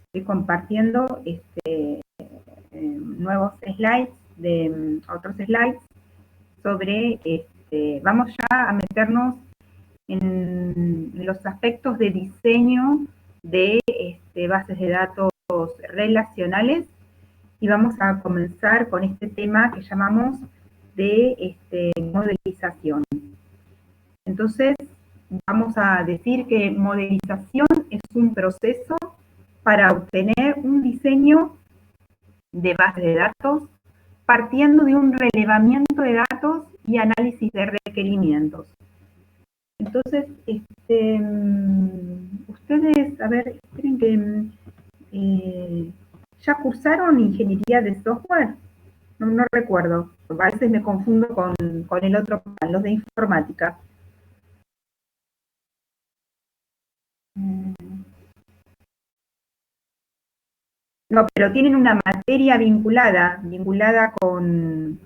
estoy compartiendo nuevos slides, otros slides sobre, vamos ya a meternos en los aspectos de diseño de bases de datos relacionales, y vamos a comenzar con este tema que llamamos de modelización. Entonces, vamos a decir que modelización es un proceso para obtener un diseño de base de datos partiendo de un relevamiento de datos y análisis de requerimientos. Entonces, ustedes, a ver, esperen que ¿ya cursaron ingeniería de software? No recuerdo, a veces me confundo con el otro, los de informática. No, pero tienen una materia vinculada con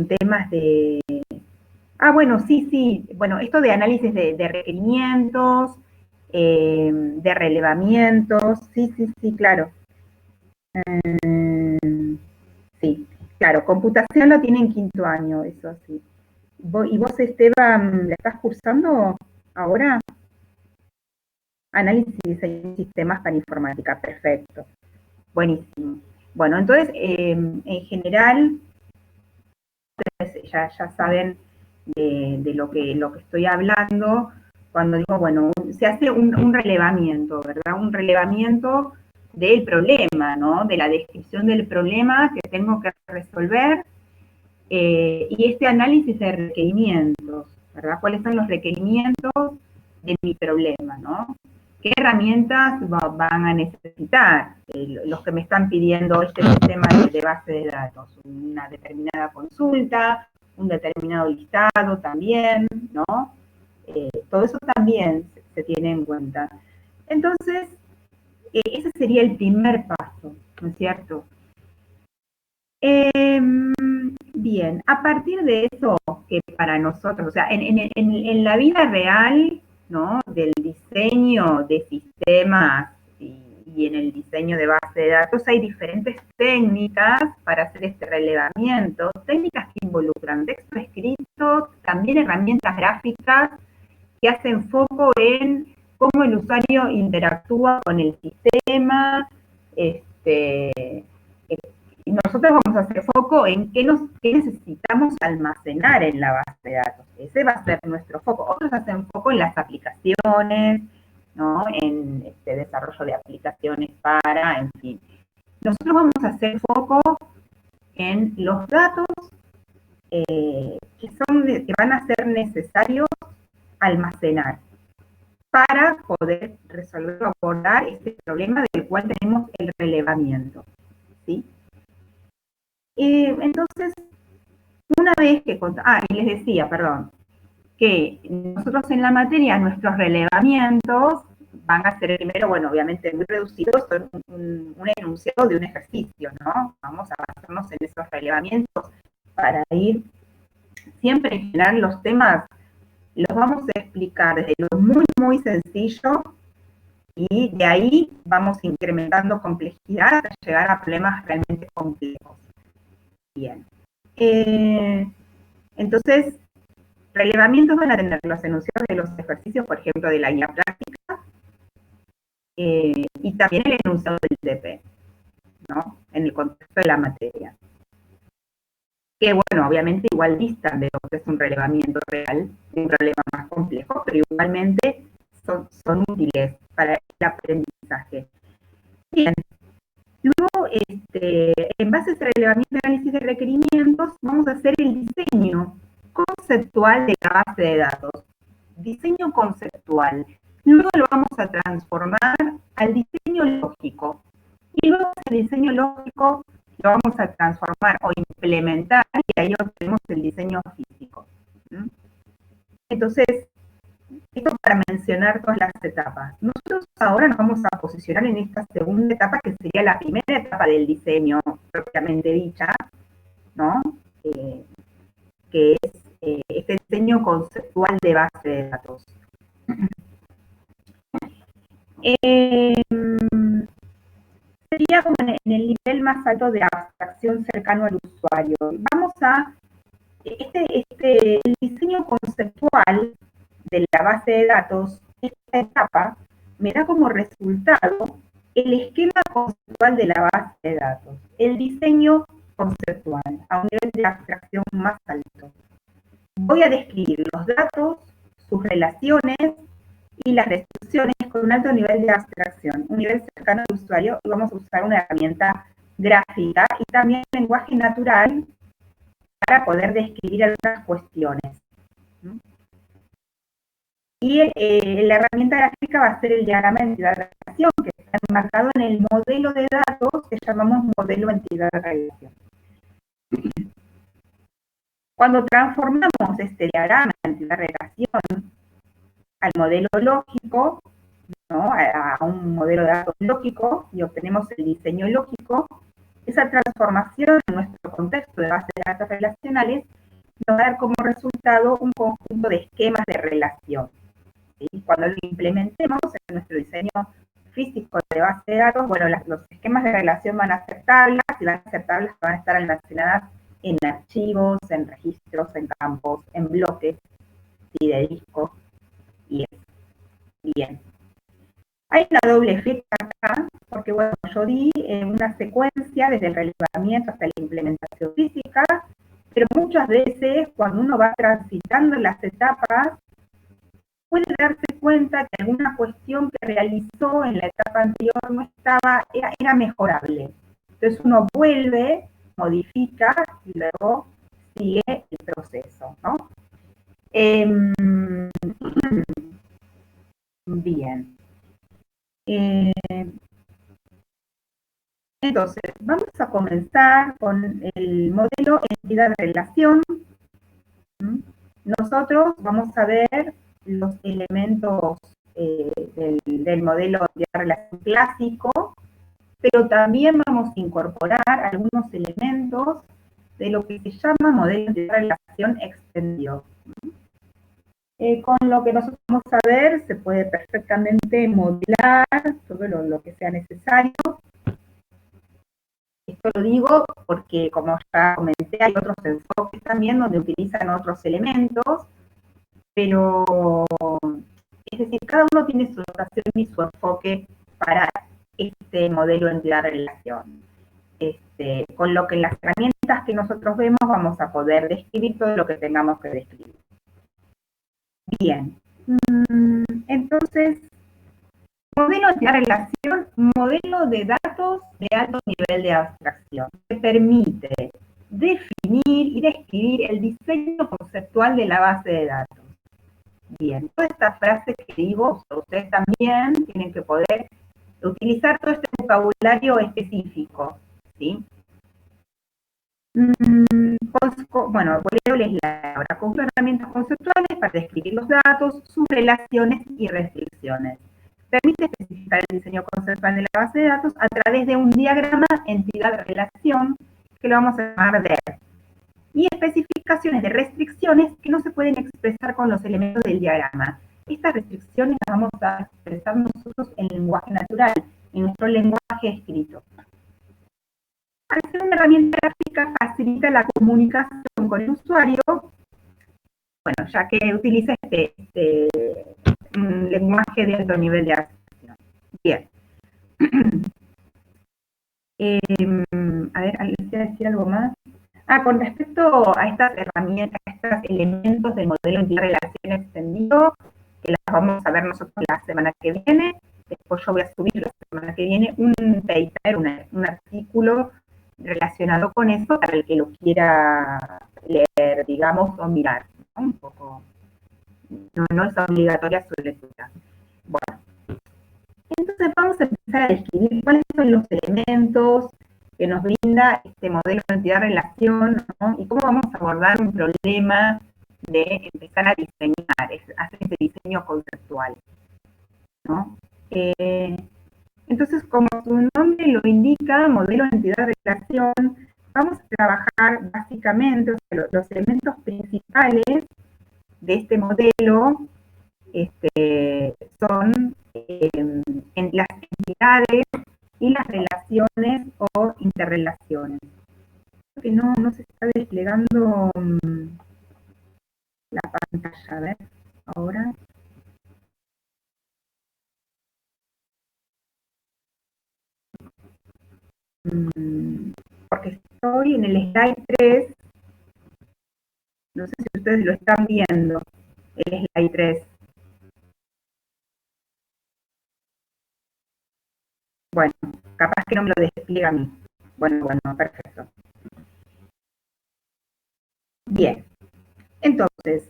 temas de... Ah, bueno, sí, bueno, esto de análisis de requerimientos, de relevamientos, sí, claro. Sí, claro, computación lo tiene en quinto año, eso sí. ¿Y vos, Esteban, la estás cursando ahora? Análisis y diseño de sistemas para informática, perfecto. Buenísimo. Bueno, entonces, en general, ya saben de lo que estoy hablando cuando digo, bueno, se hace un relevamiento, ¿verdad? Un relevamiento del problema, ¿no? De la descripción del problema que tengo que resolver, y este análisis de requerimientos, ¿verdad? ¿Cuáles son los requerimientos de mi problema, ¿no? ¿Qué herramientas van a necesitar los que me están pidiendo este sistema de base de datos? Una determinada consulta, un determinado listado también, ¿no? Todo eso también se tiene en cuenta. Entonces, ese sería el primer paso, ¿no es cierto? Bien, a partir de eso, que para nosotros, o sea, en la vida real, ¿no? Del diseño de sistemas y en el diseño de base de datos hay diferentes técnicas para hacer este relevamiento, técnicas que involucran texto escrito, también herramientas gráficas que hacen foco en cómo el usuario interactúa con el sistema, y nosotros vamos a hacer foco en qué necesitamos almacenar en la base de datos. Ese va a ser nuestro foco. Otros hacen foco en las aplicaciones, ¿no? En desarrollo de aplicaciones para, en fin. Nosotros vamos a hacer foco en los datos que van a ser necesarios almacenar para poder resolver o abordar este problema del cual tenemos el relevamiento, ¿sí? Entonces, una vez que... y les decía, perdón, que nosotros en la materia, nuestros relevamientos van a ser primero, bueno, obviamente muy reducidos, son un enunciado de un ejercicio, ¿no? Vamos a basarnos en esos relevamientos para ir siempre en general los temas los vamos a explicar desde lo muy sencillo, y de ahí vamos incrementando complejidad hasta llegar a problemas realmente complejos. Bien. Entonces, relevamientos van a tener los enunciados de los ejercicios, por ejemplo, de la guía práctica, y también el enunciado del TP, ¿no? En el contexto de la materia. Que, bueno, obviamente igual distan de lo que es un relevamiento real, de un problema más complejo, pero igualmente son útiles para el aprendizaje. Bien. Luego, en base a ese relevamiento y análisis de requerimientos, vamos a hacer el diseño conceptual de la base de datos. Diseño conceptual. Luego lo vamos a transformar al diseño lógico. Y luego ese diseño lógico lo vamos a transformar o implementar, y ahí obtenemos el diseño físico. Entonces, esto para mencionar todas las etapas. Nosotros ahora nos vamos a posicionar en esta segunda etapa, que sería la primera etapa del diseño propiamente dicha, ¿no? Que es este diseño conceptual de base de datos. en el nivel más alto de abstracción cercano al usuario. Vamos a, el diseño conceptual de la base de datos, esta etapa me da como resultado el esquema conceptual de la base de datos, el diseño conceptual a un nivel de abstracción más alto. Voy a describir los datos, sus relaciones y las restricciones con un alto nivel de abstracción, un nivel cercano al usuario, y vamos a usar una herramienta gráfica y también lenguaje natural para poder describir algunas cuestiones. Y la herramienta gráfica va a ser el diagrama de entidad de relación, que está enmarcado en el modelo de datos que llamamos modelo de entidad de relación. Cuando transformamos este diagrama de entidad de relación al modelo lógico, ¿no? a un modelo de datos lógico, y obtenemos el diseño lógico, esa transformación en nuestro contexto de base de datos relacionales nos va a dar como resultado un conjunto de esquemas de relación. ¿Sí? Cuando lo implementemos en nuestro diseño físico de base de datos, bueno, los esquemas de relación van a ser tablas, y van a ser tablas que van a estar almacenadas en archivos, en registros, en campos, en bloques, ¿sí? de disco, y eso. Bien. Hay una doble efecto acá, porque bueno, yo di una secuencia desde el relevamiento hasta la implementación física, pero muchas veces cuando uno va transitando las etapas, puede darse cuenta que alguna cuestión que realizó en la etapa anterior no estaba, era mejorable. Entonces uno vuelve, modifica y luego sigue el proceso, ¿no? Bien. Entonces, vamos a comenzar con el modelo entidad-relación. Nosotros vamos a ver los elementos del modelo de relación clásico, pero también vamos a incorporar algunos elementos de lo que se llama modelo de relación extendido. Con lo que nosotros vamos a ver, se puede perfectamente modelar todo lo que sea necesario. Esto lo digo porque, como ya comenté, hay otros enfoques también donde utilizan otros elementos, pero, es decir, cada uno tiene su notación y su enfoque para este modelo de entidad-relación. Con lo que en las herramientas que nosotros vemos vamos a poder describir todo lo que tengamos que describir. Bien, entonces, modelo de relación, modelo de datos de alto nivel de abstracción, que permite definir y describir el diseño conceptual de la base de datos. Bien, toda esta frase que digo, ustedes también tienen que poder utilizar todo este vocabulario específico, ¿sí? Bueno, voy a leerles ahora con herramientas conceptuales para describir los datos, sus relaciones y restricciones. Permite especificar el diseño conceptual de la base de datos a través de un diagrama entidad-relación, que lo vamos a llamar DER, y especificaciones de restricciones que no se pueden expresar con los elementos del diagrama. Estas restricciones las vamos a expresar nosotros en lenguaje natural, en nuestro lenguaje escrito. Al ser una herramienta gráfica, facilita la comunicación con el usuario, bueno, ya que utiliza este lenguaje de alto nivel de abstracción. Bien. A ver, ¿les voy a decir algo más? Con respecto a estas herramientas, a estos elementos del modelo de entidad-relación extendido, que las vamos a ver nosotros la semana que viene, después yo voy a subir la semana que viene un paper, un artículo relacionado con eso para el que lo quiera leer, digamos, o mirar, ¿no? Un poco, no es obligatoria su lectura. Bueno, entonces vamos a empezar a describir cuáles son los elementos que nos brinda este modelo de entidad-relación, ¿no? Y cómo vamos a abordar un problema de empezar a diseñar, hacer ese diseño conceptual, ¿no? Entonces, como su nombre lo indica, modelo de entidad-relación, vamos a trabajar básicamente, o sea, los elementos principales de este modelo son en las entidades y las relaciones o interrelaciones. Que no se está desplegando la pantalla, a ver, ahora. Porque estoy en el slide 3, no sé si ustedes lo están viendo, el slide 3. Bueno, capaz que no me lo despliega a mí. Bueno, perfecto. Bien, entonces,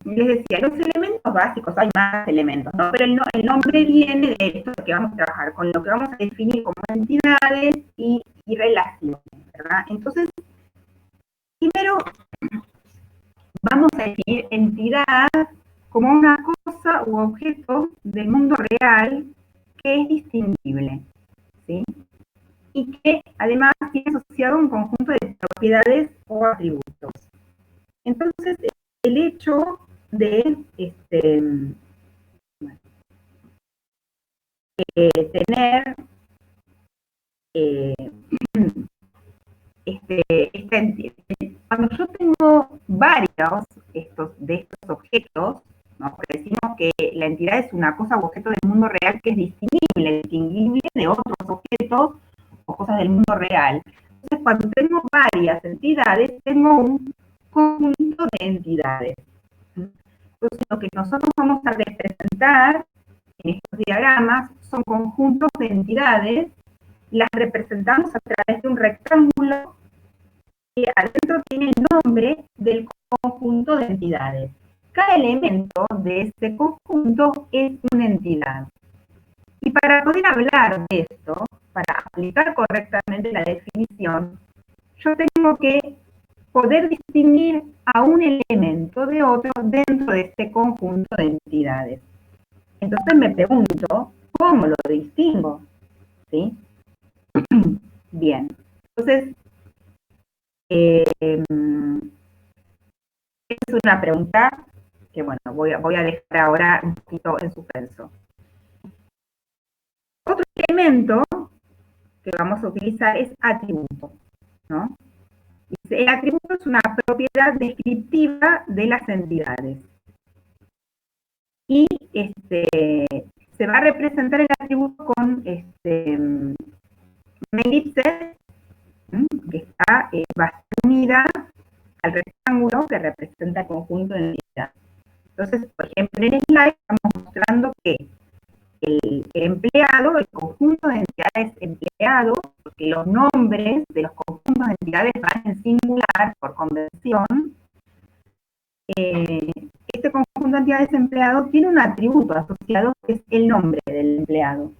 les decía, los elementos básicos, hay más elementos, ¿no? Pero el nombre viene de esto que vamos a trabajar, con lo que vamos a definir como entidades y relaciones, ¿verdad? Entonces, primero vamos a definir entidad como una cosa u objeto del mundo real que es distinguible, ¿sí? Y que además tiene asociado un conjunto de propiedades o atributos. Entonces, el hecho de tener cuando yo tengo varios de estos objetos, ¿no? Porque decimos que la entidad es una cosa u objeto del mundo real que es distinguible de otros objetos o cosas del mundo real. Entonces, cuando tengo varias entidades, tengo un conjunto de entidades. Entonces, lo que nosotros vamos a representar en estos diagramas son conjuntos de entidades, las representamos a través de un rectángulo que adentro tiene el nombre del conjunto de entidades. Cada elemento de este conjunto es una entidad. Y para poder hablar de esto, para aplicar correctamente la definición, yo tengo que poder distinguir a un elemento de otro dentro de este conjunto de entidades. Entonces me pregunto, ¿cómo lo distingo? ¿Sí? Bien. Entonces, es una pregunta que, bueno, voy a dejar ahora un poquito en suspenso. Otro elemento que vamos a utilizar es atributo, ¿no? El atributo es una propiedad descriptiva de las entidades. Y se va a representar el atributo con una elipse que está bastante unida al rectángulo que representa el conjunto de entidades. Entonces, por ejemplo, en el slide estamos mostrando que el empleado, el conjunto de entidades empleado, porque los nombres de los conjuntos de entidades van en singular por convención, este conjunto de entidades empleado tiene un atributo asociado que es el nombre del empleado.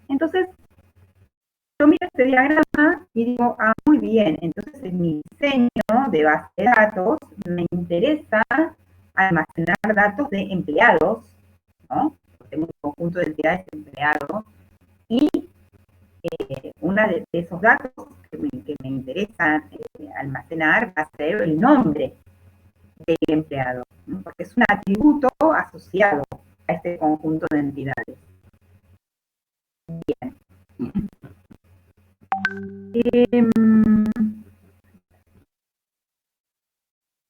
Entonces, yo miro este diagrama y digo, muy bien, entonces en mi diseño de base de datos me interesa almacenar datos de empleados, ¿no? Tengo un conjunto de entidades de empleados y uno de esos datos que me interesa almacenar va a ser el nombre del empleado, ¿no? Porque es un atributo asociado a este conjunto de entidades. Bien.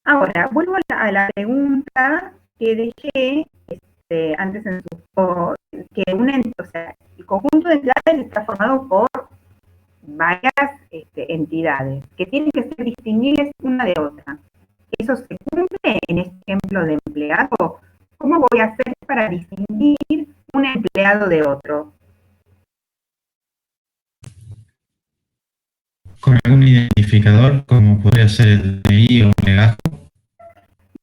Ahora, vuelvo a la pregunta que dejé antes en que o sea, el conjunto de entidades está formado por varias entidades que tienen que ser distinguibles una de otra. ¿Eso se cumple en este ejemplo de empleado? ¿Cómo voy a hacer para distinguir un empleado de otro? ¿Con algún identificador, como podría ser el DNI o un legajo?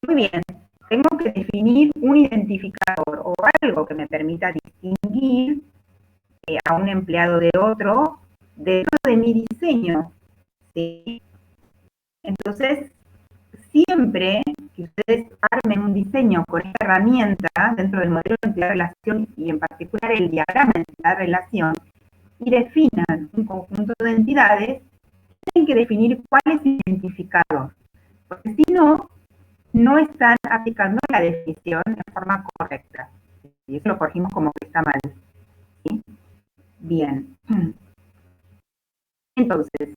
Muy bien, tengo que definir un identificador o algo que me permita distinguir a un empleado de otro dentro de mi diseño, ¿sí? Entonces, siempre que ustedes armen un diseño con esta herramienta dentro del modelo de entidad-relación y en particular el diagrama de entidad-relación y definan un conjunto de entidades, tienen que definir cuál es el identificador, porque si no, no están aplicando la definición de forma correcta. Y eso lo corregimos como que está mal. ¿Sí? Bien. Entonces,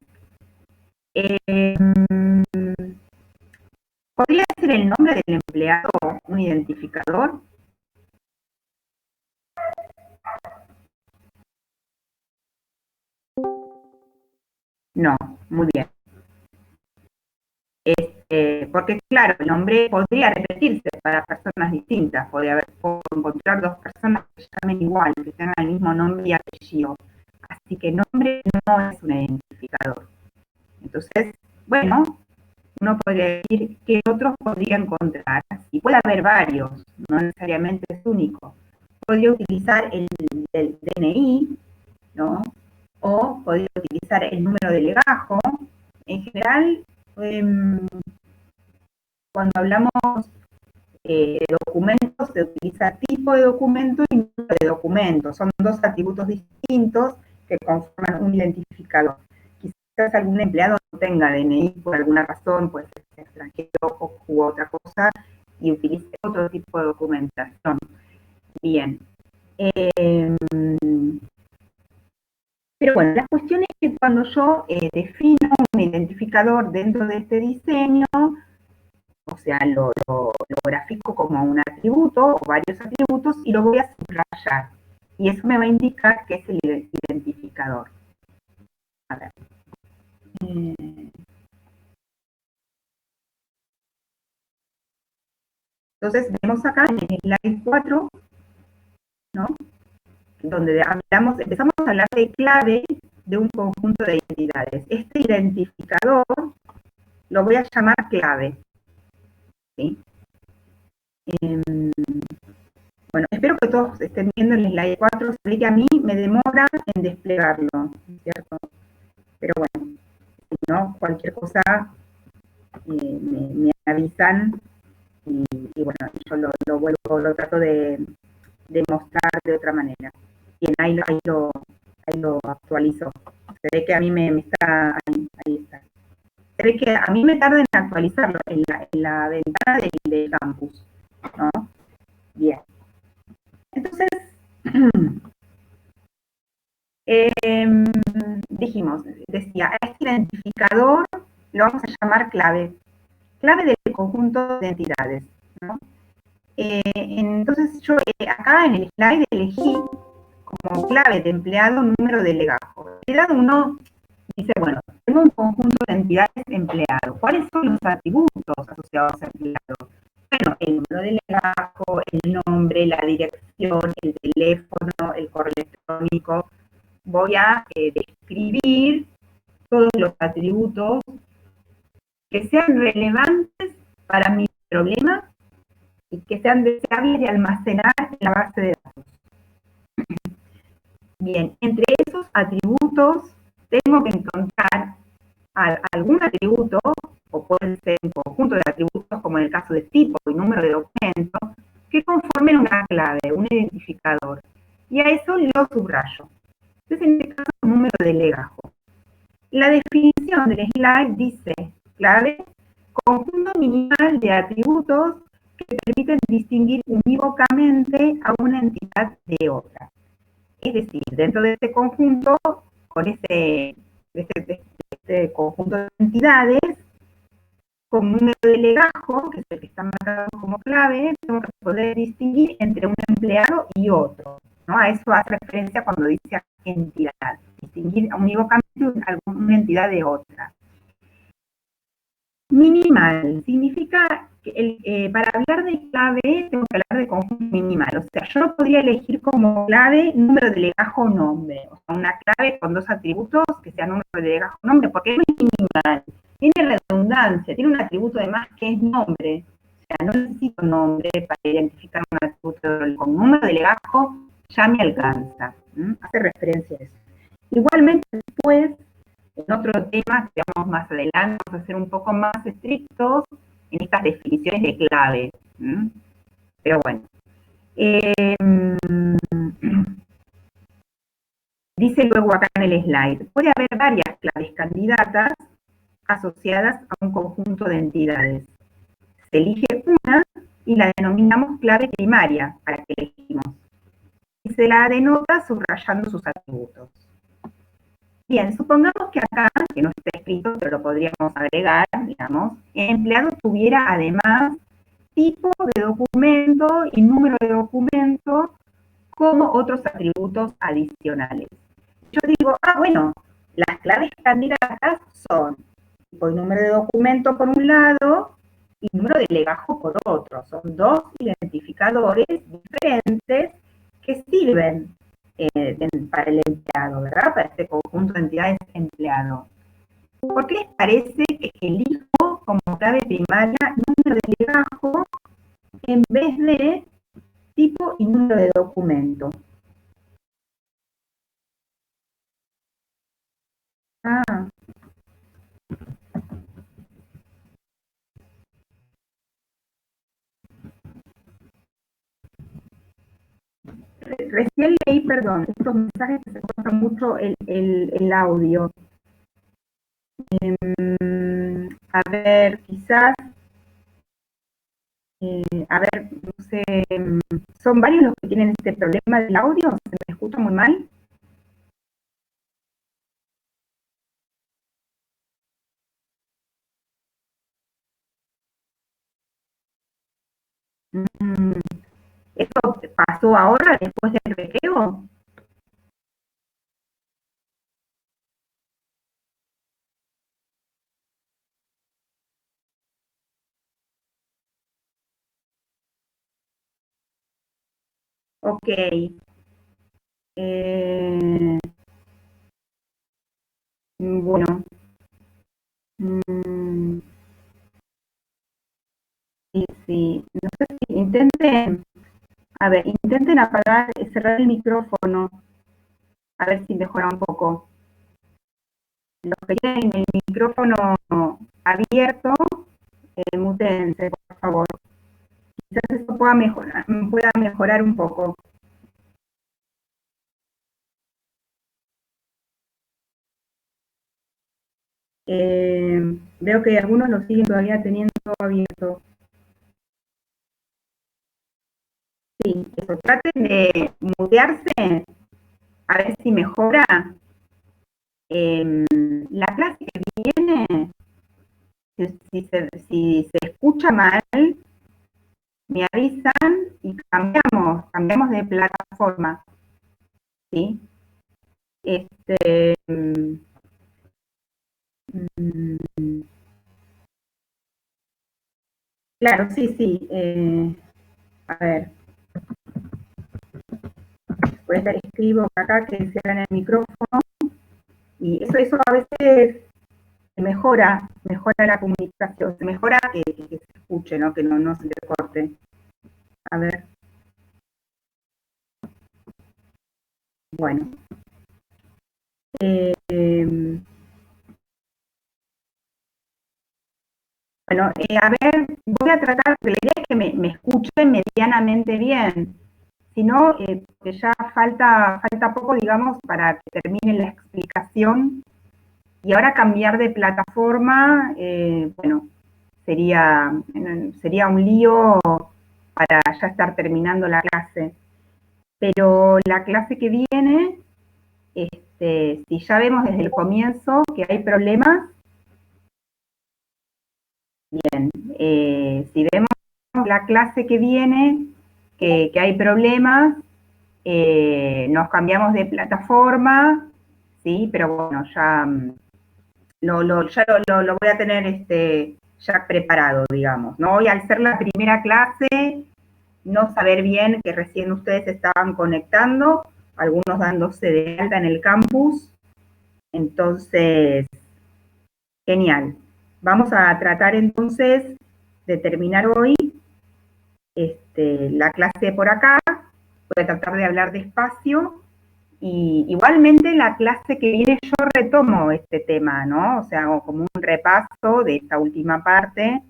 ¿podría ser el nombre del empleado un identificador? No, muy bien. Porque claro, el nombre podría repetirse para personas distintas, puedo encontrar dos personas que se llamen igual, que tengan el mismo nombre y apellido. Así que nombre no es un identificador. Entonces, bueno, uno podría decir que otros podría encontrar, y puede haber varios, no necesariamente es único. Podría utilizar el DNI, ¿no? O podría utilizar el número de legajo. En general, cuando hablamos de documentos, se utiliza tipo de documento y número de documento. Son dos atributos distintos que conforman un identificador. Quizás algún empleado no tenga DNI por alguna razón, puede ser extranjero u otra cosa, y utilice otro tipo de documentación. Bien. Pero bueno, la cuestión es que cuando yo defino un identificador dentro de este diseño, o sea, lo grafico como un atributo o varios atributos y lo voy a subrayar. Y eso me va a indicar que es el identificador. A ver. Entonces, vemos acá en el slide 4, ¿no? Donde empezamos a hablar de clave de un conjunto de identidades. Este identificador lo voy a llamar clave. ¿Sí? Bueno, espero que todos estén viendo el slide 4. Se ve que a mí me demora en desplegarlo, ¿cierto? Pero bueno, si no, cualquier cosa me avisan y bueno, yo lo trato de mostrar de otra manera. Bien, ahí lo actualizo. Se ve que a mí me está, ahí está. Se ve que a mí me tarda en actualizarlo en la ventana del campus, ¿no? Bien. Entonces, decía, a este identificador lo vamos a llamar clave del conjunto de entidades, ¿no? Entonces yo acá en el slide elegí como clave de empleado número de legajo. En realidad uno dice, bueno, tengo un conjunto de entidades empleado. ¿Cuáles son los atributos asociados a empleado? Bueno, el número de legajo, el nombre, la dirección, el teléfono, el correo electrónico. Voy a describir todos los atributos que sean relevantes para mi problema y que sean deseables de almacenar en la base de datos. Bien, entre esos atributos tengo que encontrar algún atributo, o pueden ser un conjunto de atributos, como en el caso de tipo y número de documento, que conformen una clave, un identificador. Y a eso lo subrayo. Entonces, en este caso, número de legajo. La definición del slide dice, clave, conjunto minimal de atributos que permiten distinguir unívocamente a una entidad de otra. Es decir, dentro de este conjunto, con este conjunto de entidades, con un número de legajo, que es el que está marcado como clave, tengo que poder distinguir entre un empleado y otro, ¿no? A eso hace referencia cuando dice entidad, distinguir unívocamente alguna entidad de otra. Minimal significa que para hablar de clave tengo que hablar de conjunto minimal, o sea, yo no podría elegir como clave número de legajo o nombre, o sea, una clave con dos atributos que sea número de legajo o nombre, porque no es minimal, tiene redundancia, tiene un atributo además que es nombre, o sea, no necesito nombre para identificar un atributo con número de legajo, ya me alcanza, hace referencia a eso. Igualmente después, en otro tema que vamos más adelante, vamos a ser un poco más estrictos en estas definiciones de clave. Pero bueno. Dice luego acá en el slide, puede haber varias claves candidatas asociadas a un conjunto de entidades. Se elige una y la denominamos clave primaria para que elegimos. Y se la denota subrayando sus atributos. Bien, supongamos que acá, que no está escrito, pero lo podríamos agregar, digamos, el empleado tuviera además tipo de documento y número de documento como otros atributos adicionales. Yo digo, bueno, las claves candidatas son tipo y número de documento por un lado y número de legajo por otro. Son dos identificadores diferentes que sirven para el empleado, ¿verdad? Para este conjunto de entidades empleado. ¿Por qué les parece que elijo como clave primaria número de legajo en vez de tipo y número de documento? Recién leí, perdón, estos mensajes que se corta mucho el audio. A ver, quizás, a ver, no sé, ¿son varios los que tienen este problema del audio? ¿Se me escucha muy mal? ¿Esto pasó ahora, después del recreo? Ok. Bueno. Sí, sí. No sé si intenten, a ver, intenten apagar, cerrar el micrófono, a ver si mejora un poco. Los que tienen el micrófono abierto, mutense, por favor. Quizás esto pueda mejorar un poco. Veo que algunos lo siguen todavía teniendo abierto. Sí, eso. Traten de mutearse, a ver si mejora. La clase que viene, si se escucha mal, me avisan y cambiamos de plataforma. ¿Sí? Claro, sí, sí. A ver, por estar escribo acá que cierran el micrófono y eso a veces mejora la comunicación, se mejora que se escuche, ¿no? Que no se le corte. A ver. Bueno. Bueno, a ver, voy a tratar, porque la idea es que me escuchen medianamente bien. Si no, que ya falta poco, digamos, para que termine la explicación. Y ahora cambiar de plataforma, bueno, sería un lío para ya estar terminando la clase. Pero la clase que viene, si ya vemos desde el comienzo que hay problemas, bien, si vemos la clase que viene que hay problemas, nos cambiamos de plataforma, ¿sí? Pero bueno, ya lo voy a tener ya preparado, digamos, ¿no? Y al ser la primera clase, no saber bien que recién ustedes estaban conectando, algunos dándose de alta en el campus, entonces, genial. Vamos a tratar entonces de terminar hoy la clase por acá, voy a tratar de hablar despacio y igualmente la clase que viene yo retomo este tema, ¿no? O sea, hago como un repaso de esta última parte.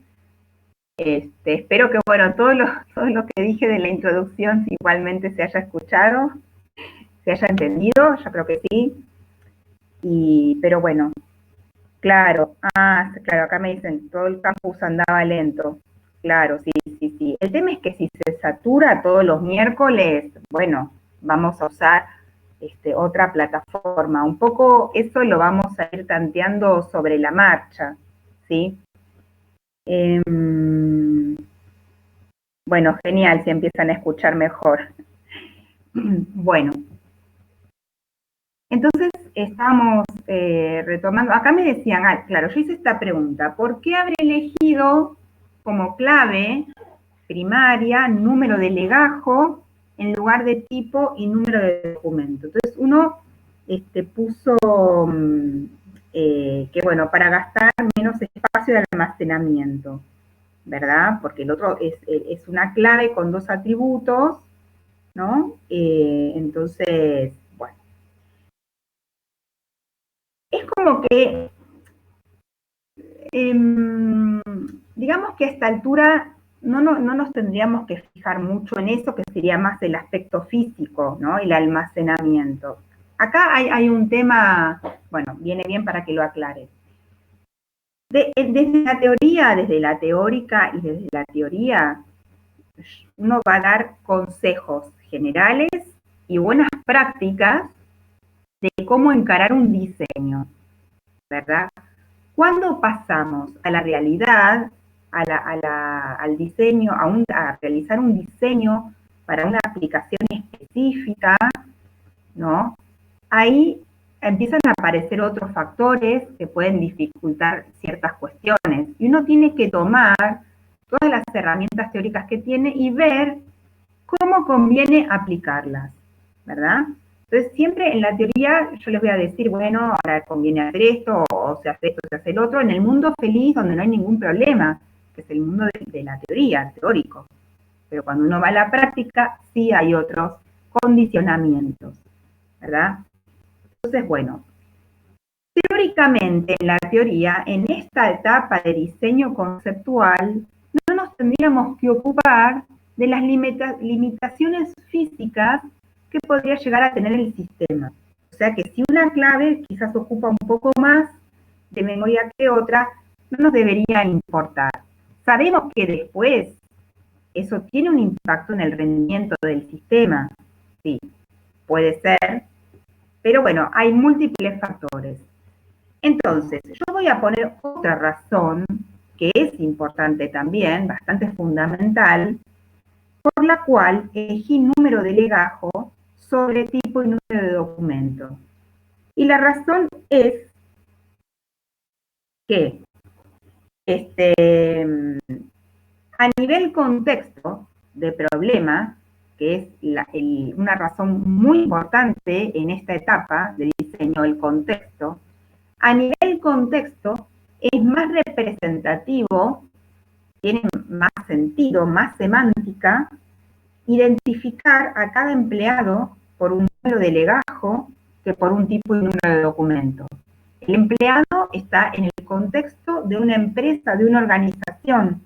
Espero que, bueno, todo lo que dije de la introducción igualmente se haya escuchado, se haya entendido, yo creo que sí. Pero bueno, claro, claro, acá me dicen, todo el campus andaba lento. Claro, sí, sí, sí. El tema es que si se satura todos los miércoles, bueno, vamos a usar otra plataforma. Un poco eso lo vamos a ir tanteando sobre la marcha, ¿sí? Bueno, genial, si empiezan a escuchar mejor. Bueno, entonces estábamos retomando, acá me decían, claro, yo hice esta pregunta, ¿por qué habré elegido como clave primaria número de legajo en lugar de tipo y número de documento? Entonces uno puso que bueno, para gastar menos espacio de almacenamiento, ¿verdad? Porque el otro es una clave con dos atributos, ¿no? Entonces, bueno, es como que, digamos que a esta altura no nos tendríamos que fijar mucho en eso, que sería más el aspecto físico, ¿no? El almacenamiento. Acá hay un tema, bueno, viene bien para que lo aclare. Desde la teoría, desde la teórica y desde la teoría, uno va a dar consejos generales y buenas prácticas de cómo encarar un diseño, ¿verdad? Cuando pasamos a la realidad, al diseño, a realizar un diseño para una aplicación específica, ¿no? Ahí empiezan a aparecer otros factores que pueden dificultar ciertas cuestiones. Y uno tiene que tomar todas las herramientas teóricas que tiene y ver cómo conviene aplicarlas, ¿verdad? Entonces, siempre en la teoría yo les voy a decir, bueno, ahora conviene hacer esto, o se hace esto, se hace el otro, en el mundo feliz, donde no hay ningún problema, que es el mundo de la teoría, teórico. Pero cuando uno va a la práctica, sí hay otros condicionamientos, ¿verdad? Entonces, bueno, teóricamente, en la teoría, en esta etapa de diseño conceptual, no nos tendríamos que ocupar de las limitaciones físicas que podría llegar a tener el sistema. O sea que si una clave quizás ocupa un poco más de memoria que otra, no nos debería importar. Sabemos que después eso tiene un impacto en el rendimiento del sistema, sí, puede ser, pero bueno, hay múltiples factores. Entonces, yo voy a poner otra razón que es importante también, bastante fundamental, por la cual elegí número de legajo sobre tipo y número de documento. Y la razón es que a nivel contexto de problema, que es una razón muy importante en esta etapa de diseño, el contexto, a nivel contexto es más representativo, tiene más sentido, más semántica, identificar a cada empleado por un número de legajo que por un tipo y número de documento. El empleado está en el contexto de una empresa, de una organización,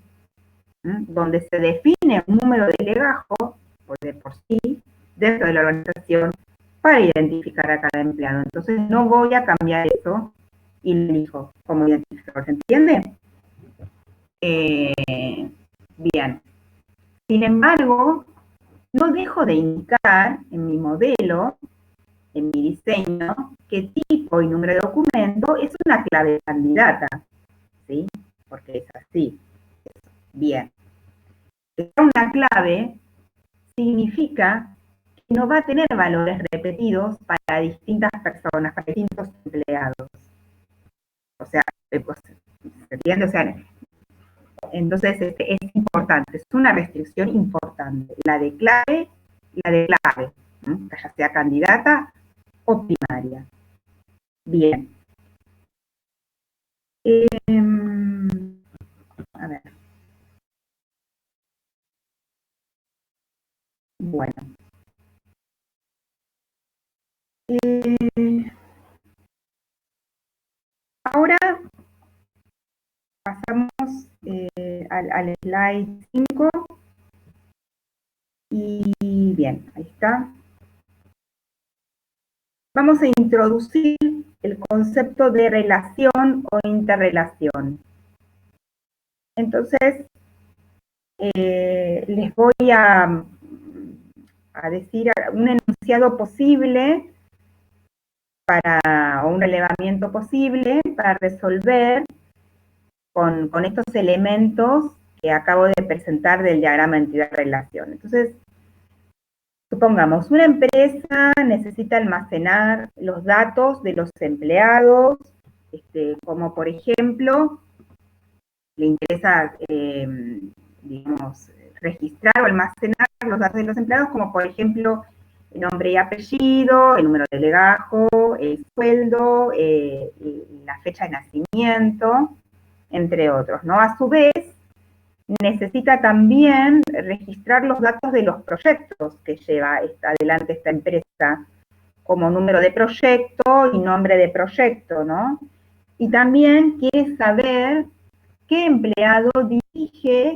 donde se define un número de legajo, de por sí, dentro de la organización, para identificar a cada empleado. Entonces no voy a cambiar eso y lo elijo como identificador. ¿Se entiende? Bien. Sin embargo, no dejo de indicar en mi modelo, en mi diseño, que tipo y número de documento es una clave candidata, ¿sí? Porque es así. Bien. Una clave significa que no va a tener valores repetidos para distintas personas, para distintos empleados. O sea, pues, ¿se entiende? O sea, entonces es importante, es una restricción importante, la de clave, que ya sea candidata o primaria. Bien. A ver. Bueno. Ahora pasamos al slide 5. Y bien, ahí está. Vamos a introducir el concepto de relación o interrelación. Entonces, les voy a decir un enunciado posible o un relevamiento posible para resolver con estos elementos que acabo de presentar del diagrama entidad-relación. Entonces, supongamos, una empresa necesita almacenar los datos de los empleados, como por ejemplo, le interesa, digamos, registrar o almacenar los datos de los empleados, como por ejemplo, el nombre y apellido, el número de legajo, el sueldo, la fecha de nacimiento, entre otros, ¿no? A su vez, necesita también registrar los datos de los proyectos que lleva adelante esta empresa, como número de proyecto y nombre de proyecto, ¿no? Y también quiere saber qué empleado dirige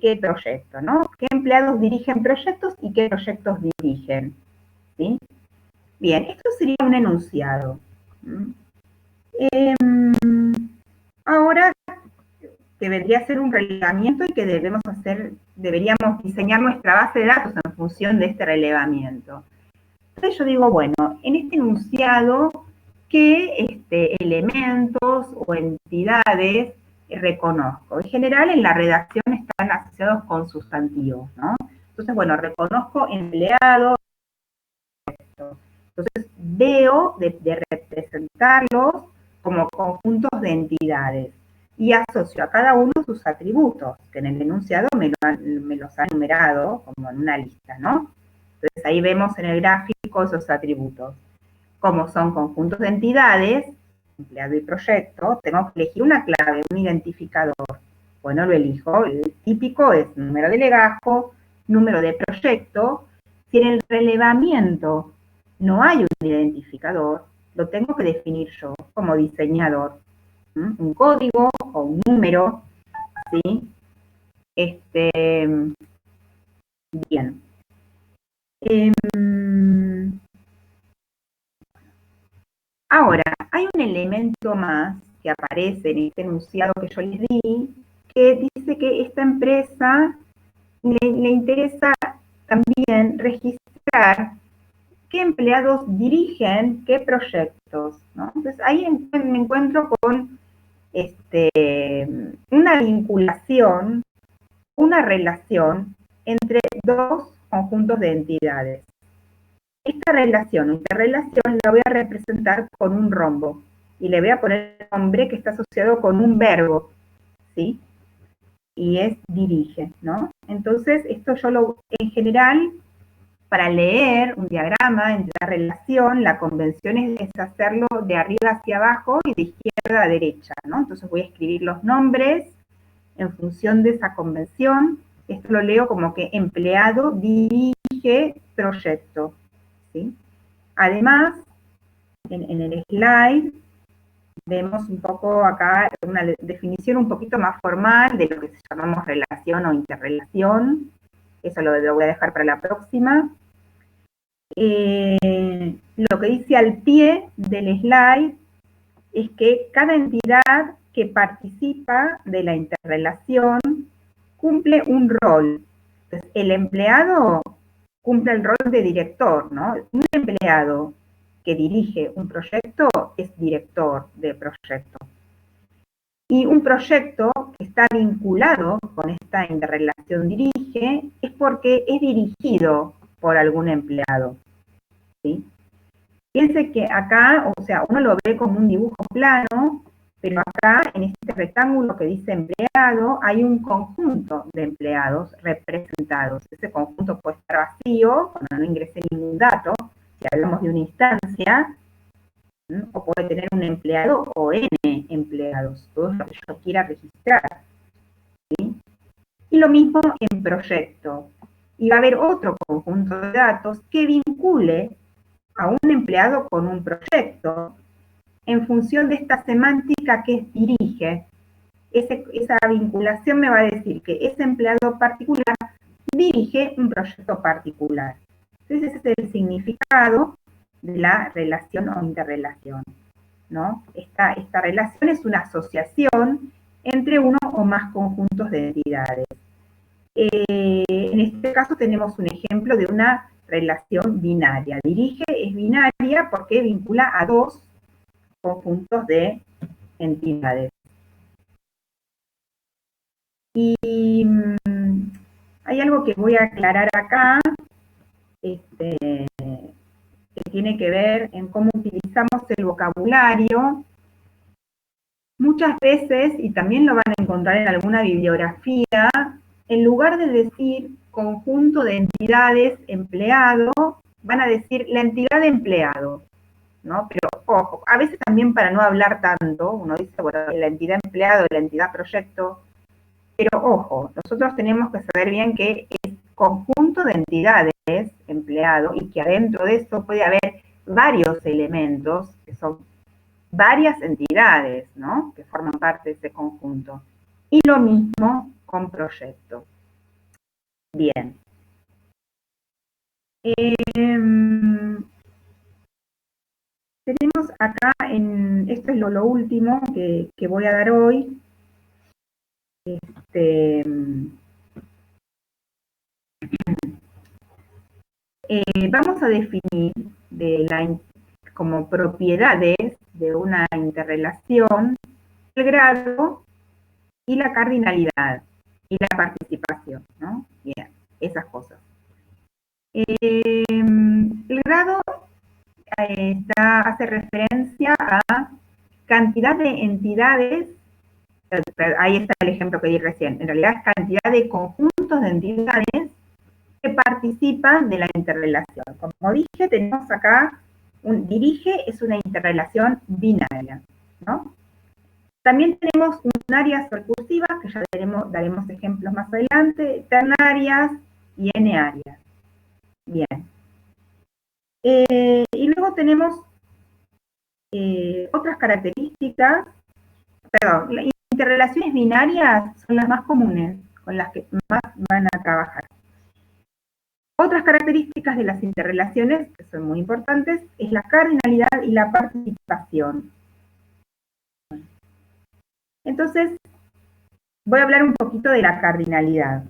qué proyecto, ¿no? ¿Qué empleados dirigen proyectos y qué proyectos dirigen? ¿Sí? Bien, esto sería un enunciado. Ahora, que vendría a ser un relevamiento y que deberíamos diseñar nuestra base de datos en función de este relevamiento. Entonces yo digo, bueno, en este enunciado, ¿qué elementos o entidades reconozco? En general, en la redacción están asociados con sustantivos, ¿no? Entonces, bueno, reconozco empleado. Entonces, veo de representarlos como conjuntos de entidades y asocio a cada uno sus atributos, que en el enunciado me los ha enumerado como en una lista, ¿no? Entonces, ahí vemos en el gráfico esos atributos. Como son conjuntos de entidades, empleado y proyecto, tengo que elegir una clave, un identificador. Bueno, lo elijo. El típico es número de legajo, número de proyecto. Si en el relevamiento no hay un identificador, lo tengo que definir yo como diseñador. Un código o un número, ¿sí? Bien. Ahora, hay un elemento más que aparece en este enunciado que yo les di, que dice que esta empresa le interesa también registrar qué empleados dirigen qué proyectos, ¿no? Entonces ahí me encuentro con una vinculación, una relación entre dos conjuntos de entidades. Esta relación, interrelación, la voy a representar con un rombo y le voy a poner nombre que está asociado con un verbo, ¿sí? Y es dirige, ¿no? Entonces, esto en general, para leer un diagrama entre la relación, la convención es hacerlo de arriba hacia abajo y de izquierda a derecha, ¿no? Entonces voy a escribir los nombres en función de esa convención. Esto lo leo como que empleado dirige proyecto, ¿sí? Además, en el slide vemos un poco acá una definición un poquito más formal de lo que llamamos relación o interrelación. Eso lo voy a dejar para la próxima. Lo que dice al pie del slide es que cada entidad que participa de la interrelación cumple un rol. Entonces, el empleado cumple el rol de director, ¿no? Un empleado que dirige un proyecto es director de proyecto. Y un proyecto que está vinculado con esta interrelación dirige es porque es dirigido por algún empleado, ¿sí? Fíjense que acá, o sea, uno lo ve como un dibujo plano, pero acá en este rectángulo que dice empleado hay un conjunto de empleados representados. Ese conjunto puede estar vacío cuando no ingrese ningún dato, si hablamos de una instancia, o puede tener un empleado o n empleados, todo lo que yo quiera registrar, ¿sí? Y lo mismo en proyecto. Y va a haber otro conjunto de datos que vincule a un empleado con un proyecto en función de esta semántica que es dirige. Esa vinculación me va a decir que ese empleado particular dirige un proyecto particular. Entonces ese es el significado de la relación o interrelación, ¿no? Esta relación es una asociación entre uno o más conjuntos de entidades. En este caso tenemos un ejemplo de una relación binaria. Dirige es binaria porque vincula a dos conjuntos de entidades. Y hay algo que voy a aclarar acá, que tiene que ver en cómo utilizamos el vocabulario. Muchas veces, y también lo van a encontrar en alguna bibliografía, en lugar de decir conjunto de entidades empleado, van a decir la entidad de empleado, ¿no? Pero, ojo, a veces también para no hablar tanto, uno dice, bueno, la entidad empleado, la entidad proyecto, pero ojo, nosotros tenemos que saber bien que es conjunto de entidades empleado y que adentro de eso puede haber varios elementos que son varias entidades, ¿no? Que forman parte de ese conjunto. Y lo mismo con proyecto. Bien. Tenemos acá, esto es lo último que voy a dar hoy. Vamos a definir como propiedades de una interrelación el grado y la cardinalidad y la participación, ¿no? Bien, esas cosas. El grado hace referencia a cantidad de entidades, ahí está el ejemplo que di recién, en realidad es cantidad de conjuntos de entidades que participan de la interrelación. Como dije, tenemos acá, dirige es una interrelación binaria, ¿no? También tenemos unarias recursivas, que ya daremos ejemplos más adelante, ternarias y n-arias. Bien. Y luego tenemos otras características, perdón, las interrelaciones binarias son las más comunes, con las que más van a trabajar. Otras características de las interrelaciones, que son muy importantes, es la cardinalidad y la participación. Entonces, voy a hablar un poquito de la cardinalidad.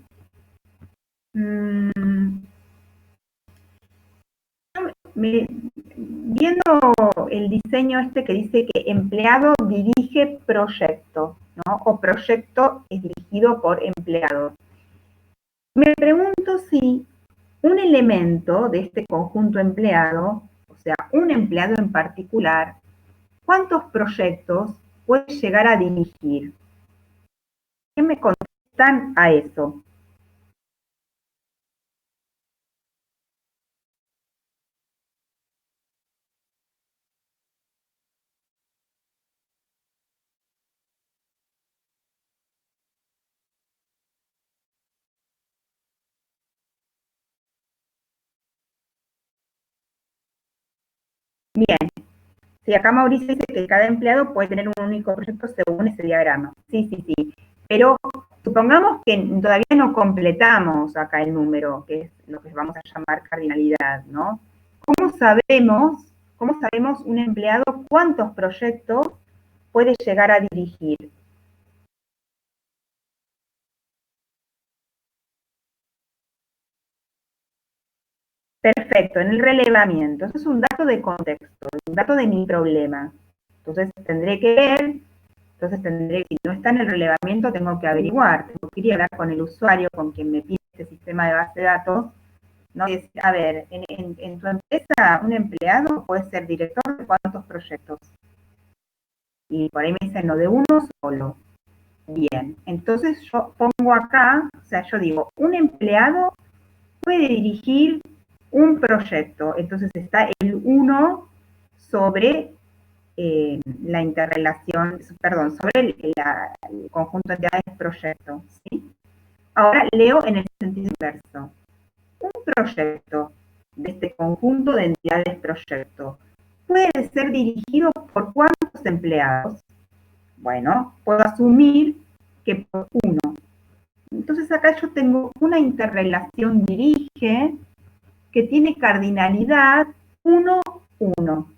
Viendo el diseño este que dice que empleado dirige proyecto, ¿no? O proyecto es dirigido por empleado. Me pregunto si un elemento de este conjunto empleado, o sea, un empleado en particular, ¿cuántos proyectos puede llegar a dirigir? ¿Qué me contestan a eso? Bien, si acá Mauricio dice que cada empleado puede tener un único proyecto según ese diagrama. Sí, sí, sí. Pero supongamos que todavía no completamos acá el número, que es lo que vamos a llamar cardinalidad, ¿no? ¿Cómo sabemos un empleado cuántos proyectos puede llegar a dirigir? Perfecto, en el relevamiento. Eso es un dato de contexto, un dato de mi problema. Entonces tendré que ver, si no está en el relevamiento, tengo que averiguar, tengo que ir a hablar con el usuario, con quien me pide este sistema de base de datos, ¿no? Y decir, a ver, en tu empresa, un empleado puede ser director de cuántos proyectos. Y por ahí me dicen, no, de uno solo. Bien, entonces yo pongo acá, o sea, yo digo, un empleado puede dirigir un proyecto. Entonces está el 1 sobre la interrelación, perdón, sobre el conjunto de entidades proyecto, ¿sí? Ahora leo en el sentido inverso. Un proyecto de este conjunto de entidades proyecto puede ser dirigido por ¿cuántos empleados? Bueno, puedo asumir que por 1. Entonces acá yo tengo una interrelación dirige que tiene cardinalidad 1, 1.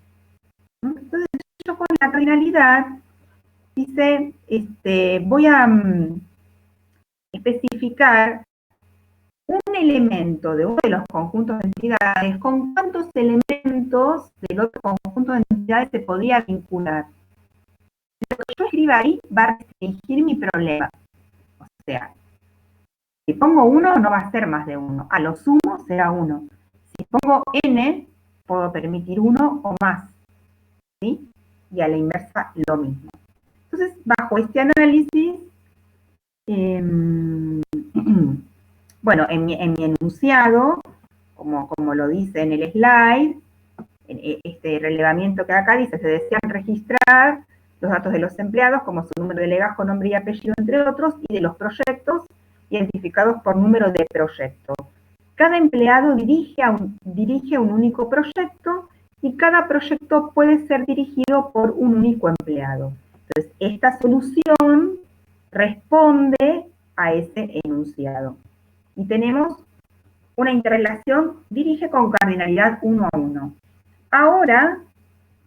Entonces yo con la cardinalidad dice, voy a especificar un elemento de uno de los conjuntos de entidades, ¿con cuántos elementos del otro conjunto de entidades se podría vincular? Lo que yo escriba ahí va a restringir mi problema. O sea, si pongo 1, no va a ser más de 1. A lo sumo será 1. Si pongo n, puedo permitir 1 o más. ¿Sí? Y a la inversa lo mismo. Entonces, bajo este análisis, bueno, en mi enunciado, como lo dice en el slide, en este relevamiento que acá dice, se desean registrar los datos de los empleados como su número de legajo, nombre y apellido, entre otros, y de los proyectos identificados por número de proyecto. Cada empleado dirige un único proyecto y cada proyecto puede ser dirigido por un único empleado. Entonces, esta solución responde a ese enunciado. Y tenemos una interrelación, dirige con cardinalidad 1 a 1. Ahora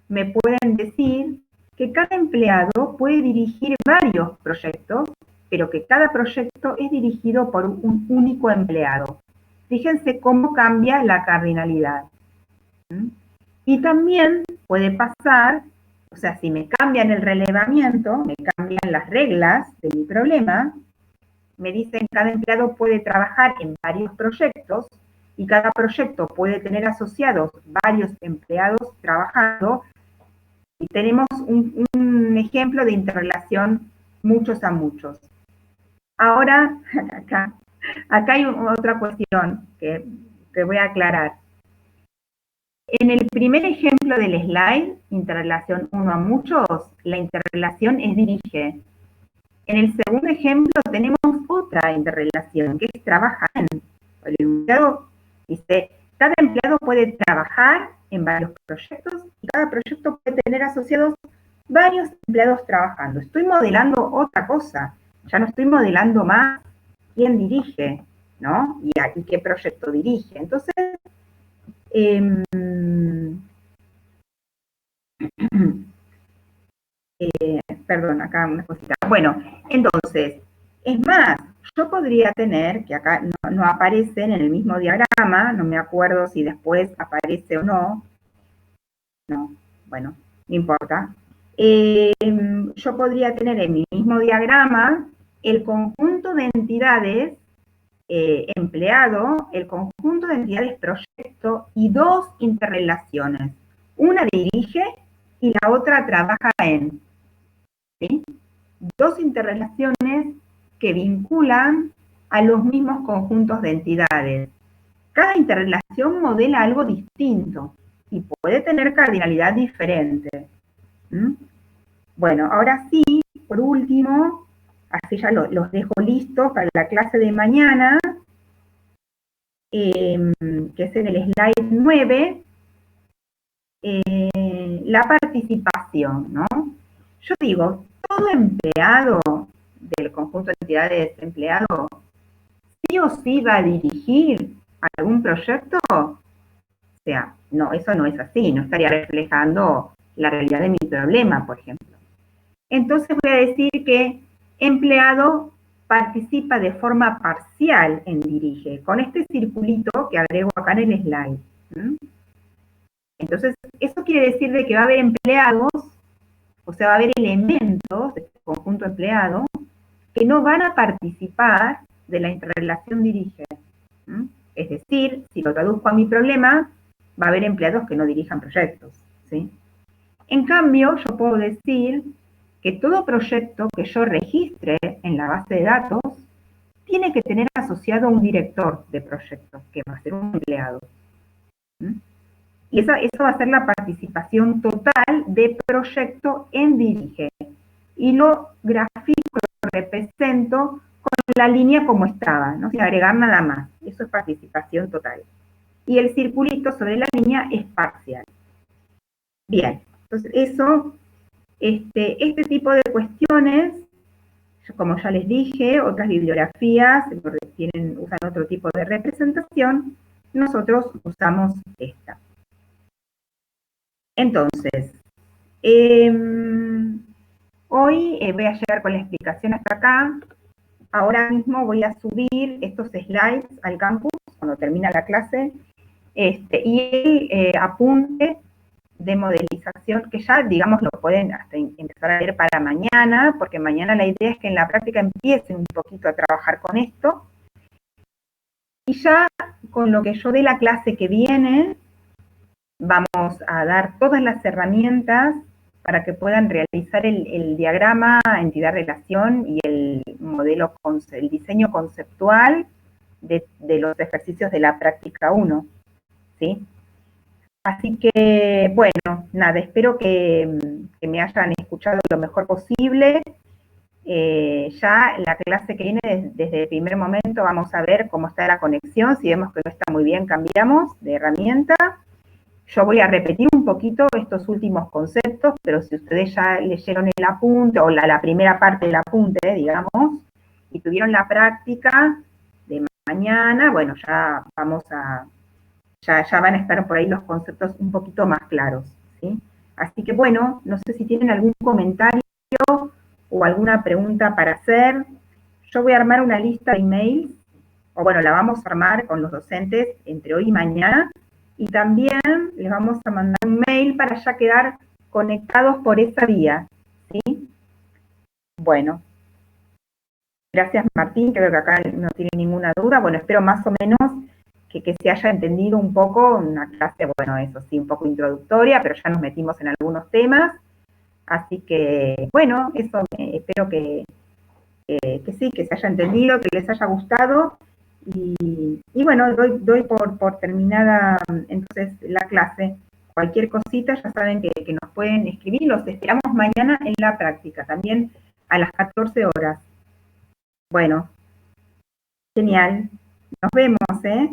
me pueden decir que cada empleado puede dirigir varios proyectos, pero que cada proyecto es dirigido por un único empleado. Fíjense cómo cambia la cardinalidad. Y también puede pasar, o sea, si me cambian el relevamiento, me cambian las reglas de mi problema, me dicen que cada empleado puede trabajar en varios proyectos y cada proyecto puede tener asociados varios empleados trabajando, y tenemos un ejemplo de interrelación muchos a muchos. Ahora, acá hay otra cuestión que voy a aclarar. En el primer ejemplo del slide, interrelación 1 a muchos, la interrelación es dirige. En el segundo ejemplo tenemos otra interrelación, que es trabaja en. El empleado dice, cada empleado puede trabajar en varios proyectos y cada proyecto puede tener asociados varios empleados trabajando. Estoy modelando otra cosa, ya no estoy modelando más quién dirige, ¿no? Y qué proyecto dirige. Entonces, perdón, acá una cosita. Bueno, entonces, es más, yo podría tener, que acá no aparecen en el mismo diagrama, no me acuerdo si después aparece o no. No, bueno, no importa. Yo podría tener en mi mismo diagrama el conjunto de entidades empleado, el conjunto de entidades proyecto y dos interrelaciones. Una dirige y la otra trabaja en. ¿Sí? Dos interrelaciones que vinculan a los mismos conjuntos de entidades. Cada interrelación modela algo distinto y puede tener cardinalidad diferente. Bueno, ahora sí, por último, así ya los dejo listos para la clase de mañana, que es en el slide 9, la participación, ¿no? Yo digo, todo empleado del conjunto de entidades empleado, sí o sí va a dirigir algún proyecto. O sea, no, eso no es así, no estaría reflejando la realidad de mi problema, por ejemplo. Entonces voy a decir que empleado participa de forma parcial en dirige, con este circulito que agrego acá en el slide. Entonces, eso quiere decir de que va a haber empleados, o sea, va a haber elementos de este conjunto empleado que no van a participar de la interrelación dirige. Es decir, si lo traduzco a mi problema, va a haber empleados que no dirijan proyectos, ¿sí? En cambio, yo puedo decir que todo proyecto que yo registre en la base de datos tiene que tener asociado un director de proyecto, que va a ser un empleado. Y eso va a ser la participación total de proyecto en dirige. Y lo grafico, lo represento con la línea como estaba, no sin agregar nada más. Eso es participación total. Y el circulito sobre la línea es parcial. Bien, entonces eso, este tipo de cuestiones, como ya les dije, otras bibliografías usan otro tipo de representación, nosotros usamos esta. Entonces, hoy voy a llegar con la explicación hasta acá. ahora mismo voy a subir estos slides al campus cuando termina la clase, y el apunte de modelización, que ya, digamos, lo pueden hasta empezar a leer para mañana, porque mañana la idea es que en la práctica empiecen un poquito a trabajar con esto, y ya con lo que yo dé la clase que viene, vamos a dar todas las herramientas para que puedan realizar el diagrama entidad-relación y el modelo, el diseño conceptual de los ejercicios de la práctica 1, ¿sí? Así que, bueno, nada, espero que me hayan escuchado lo mejor posible. Ya la clase que viene, desde el primer momento, vamos a ver cómo está la conexión. Si vemos que no está muy bien, cambiamos de herramienta. Yo voy a repetir un poquito estos últimos conceptos, pero si ustedes ya leyeron el apunte, o la primera parte del apunte, digamos, y tuvieron la práctica de mañana, bueno, ya vamos a... Ya van a estar por ahí los conceptos un poquito más claros, ¿sí? Así que bueno, no sé si tienen algún comentario o alguna pregunta para hacer. Yo voy a armar una lista de emails, o bueno, la vamos a armar con los docentes entre hoy y mañana, y también les vamos a mandar un mail para ya quedar conectados por esa vía, ¿sí? Bueno, gracias Martín, creo que acá no tiene ninguna duda. Bueno, espero más o menos que se haya entendido un poco, una clase, bueno, eso sí, un poco introductoria, pero ya nos metimos en algunos temas. Así que, bueno, eso espero que sí, que se haya entendido, que les haya gustado. Y bueno, doy por terminada entonces la clase. Cualquier cosita, ya saben que nos pueden escribir. Los esperamos mañana en la práctica, también a las 14 horas. Bueno, genial. Nos vemos, ¿eh?